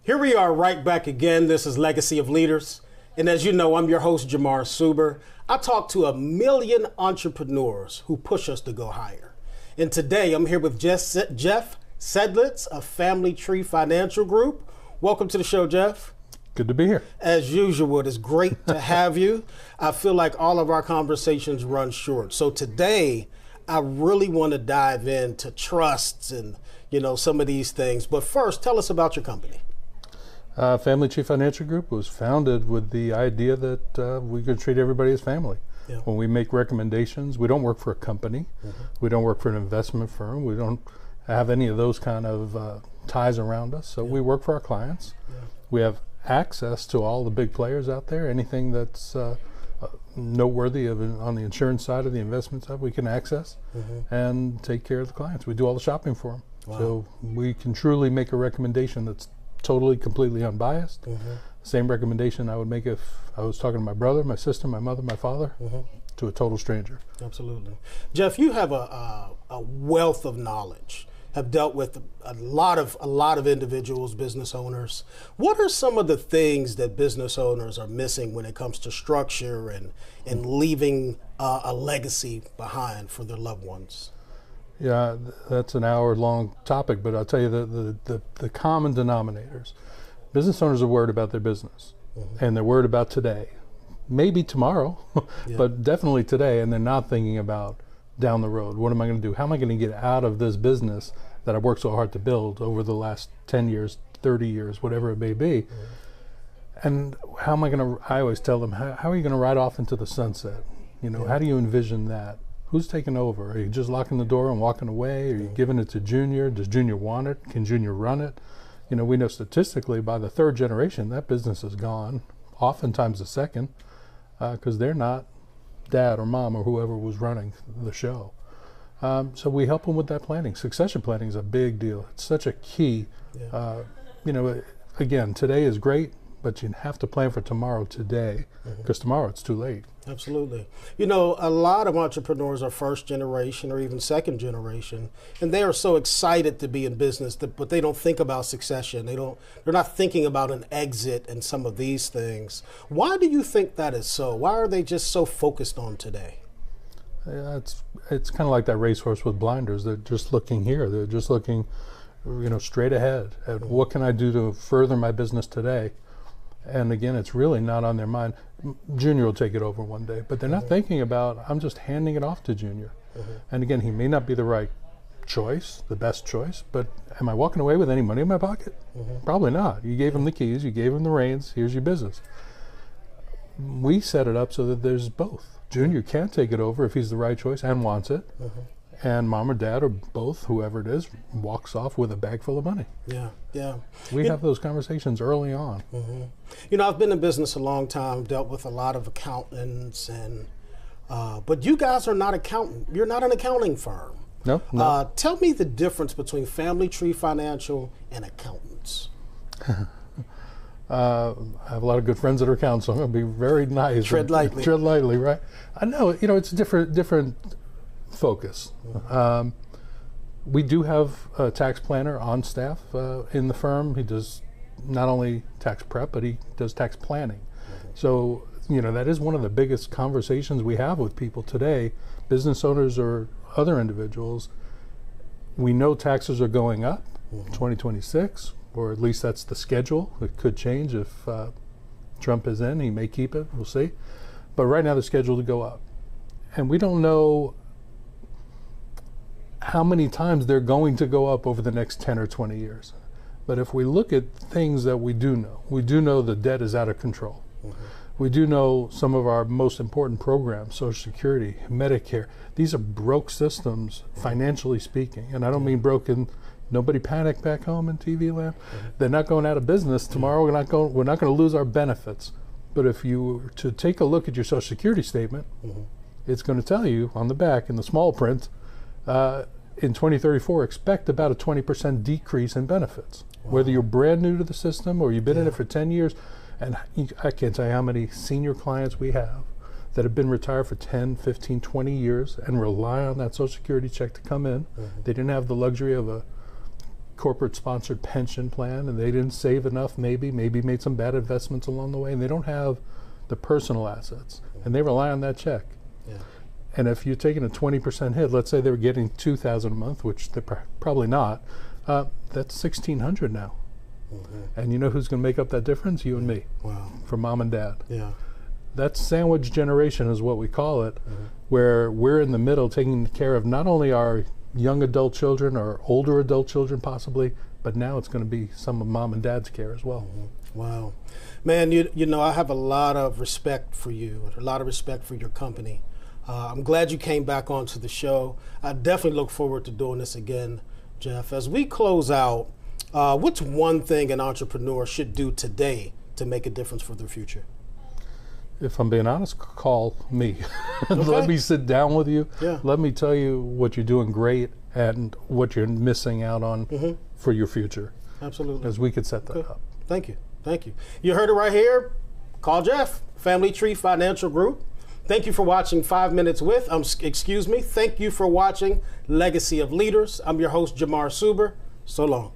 Here we are right back again. This is Legacy of Leaders. And as you know, I'm your host, Jamar Suber. I talk to a million entrepreneurs who push us to go higher. And today I'm here with Jeff Sedlitz of Family Tree Financial Group. Welcome to the show, Jeff. Good to be here. As usual, it is great to have you. I feel like all of our conversations run short. So today, I really want to dive into trusts and, some of these things. But first, tell us about your company. Family Tree Financial Group was founded with the idea that we could treat everybody as family. Yeah. When we make recommendations, we don't work for a company. Mm-hmm. We don't work for an investment firm. We don't have any of those kind of ties around us. So we work for our clients. Yeah. We have access to all the big players out there. Anything that's noteworthy on the insurance side or the investment side, we can access and take care of the clients. We do all the shopping for them. Wow. So we can truly make a recommendation that's totally, completely unbiased. Same recommendation I would make if I was talking to my brother, my sister, my mother, my father, to a total stranger. Absolutely. Jeff, you have a wealth of knowledge, have dealt with a lot of individuals, business owners. What are some of the things that business owners are missing when it comes to structure and leaving a legacy behind for their loved ones? Yeah, that's an hour-long topic, but I'll tell you the common denominators. Business owners are worried about their business, and they're worried about today. Maybe tomorrow, but definitely today, and they're not thinking about down the road. What am I going to do? How am I going to get out of this business that I worked so hard to build over the last 10 years, 30 years, whatever it may be? And how am I going to, I always tell them, how are you going to ride off into the sunset? How do you envision that? Who's taking over? Are you just locking the door and walking away? Are you giving it to Junior? Does Junior want it? Can Junior run it? We know statistically by the third generation, that business is gone, oftentimes the second, because they're not dad or mom or whoever was running the show. So we help them with that planning. Succession planning is a big deal. It's such a key. Again, today is great, but you have to plan for tomorrow today, because tomorrow it's too late. Absolutely. A lot of entrepreneurs are first generation or even second generation, and they are so excited to be in business, but they don't think about succession. They're not thinking about an exit and some of these things. Why do you think that is so? Why are they just so focused on today? Yeah, it's kind of like that racehorse with blinders. They're just looking here. They're just looking, straight ahead at what can I do to further my business today. And again, it's really not on their mind. Junior will take it over one day, but they're not thinking about, I'm just handing it off to Junior. And again, he may not be the right choice, the best choice, but am I walking away with any money in my pocket? Probably not. You gave him the keys, you gave him the reins, here's your business. We set it up so that there's both. Junior can take it over if he's the right choice and wants it. And mom or dad or both, whoever it is, walks off with a bag full of money. Yeah. We have those conversations early on. I've been in business a long time, dealt with a lot of accountants, but you guys are not accountant. You're not an accounting firm. No. Tell me the difference between Family Tree Financial and accountants. I have a lot of good friends that are accountants, so I'm going to be very nice. Tread lightly. Tread lightly, right? I know, it's different focus. We do have a tax planner on staff in the firm. He does not only tax prep, but he does tax planning. So, that is one of the biggest conversations we have with people today, business owners or other individuals. We know taxes are going up 2026, or at least that's the schedule. It could change if Trump is in. He may keep it. We'll see. But right now they're scheduled to go up. And we don't know how many times they're going to go up over the next 10 or 20 years. But if we look at things that we do know the debt is out of control. We do know some of our most important programs, Social Security, Medicare, these are broke systems, financially speaking. And I don't mean broken, nobody panic back home in TV land. They're not going out of business tomorrow. We're not going to lose our benefits. But if you were to take a look at your Social Security statement, it's going to tell you on the back in the small print, in 2034, expect about a 20% decrease in benefits. Whether you're brand new to the system or you've been in it for 10 years, and I can't tell you how many senior clients we have that have been retired for 10, 15, 20 years and rely on that Social Security check to come in. They didn't have the luxury of a corporate sponsored pension plan and they didn't save enough, maybe made some bad investments along the way, and they don't have the personal assets, and they rely on that check. Yeah. And if you're taking a 20% hit, let's say they were getting $2,000 a month, which they're probably not, that's $1,600 now. And you know who's going to make up that difference? You and me. Wow. For mom and dad. Yeah. That sandwich generation is what we call it, where we're in the middle taking care of not only our young adult children or older adult children possibly, but now it's going to be some of mom and dad's care as well. Wow. Man, you know, I have a lot of respect for you, a lot of respect for your company. I'm glad you came back onto the show. I definitely look forward to doing this again, Jeff. As we close out, what's one thing an entrepreneur should do today to make a difference for their future? If I'm being honest, call me. Okay. Let me sit down with you. Yeah. Let me tell you what you're doing great and what you're missing out on for your future. Absolutely. As we could set that up. Thank you. Thank you. You heard it right here. Call Jeff, Family Tree Financial Group. Thank you for watching 5 Minutes with, thank you for watching Legacy of Leaders. I'm your host, Jamar Suber. So long.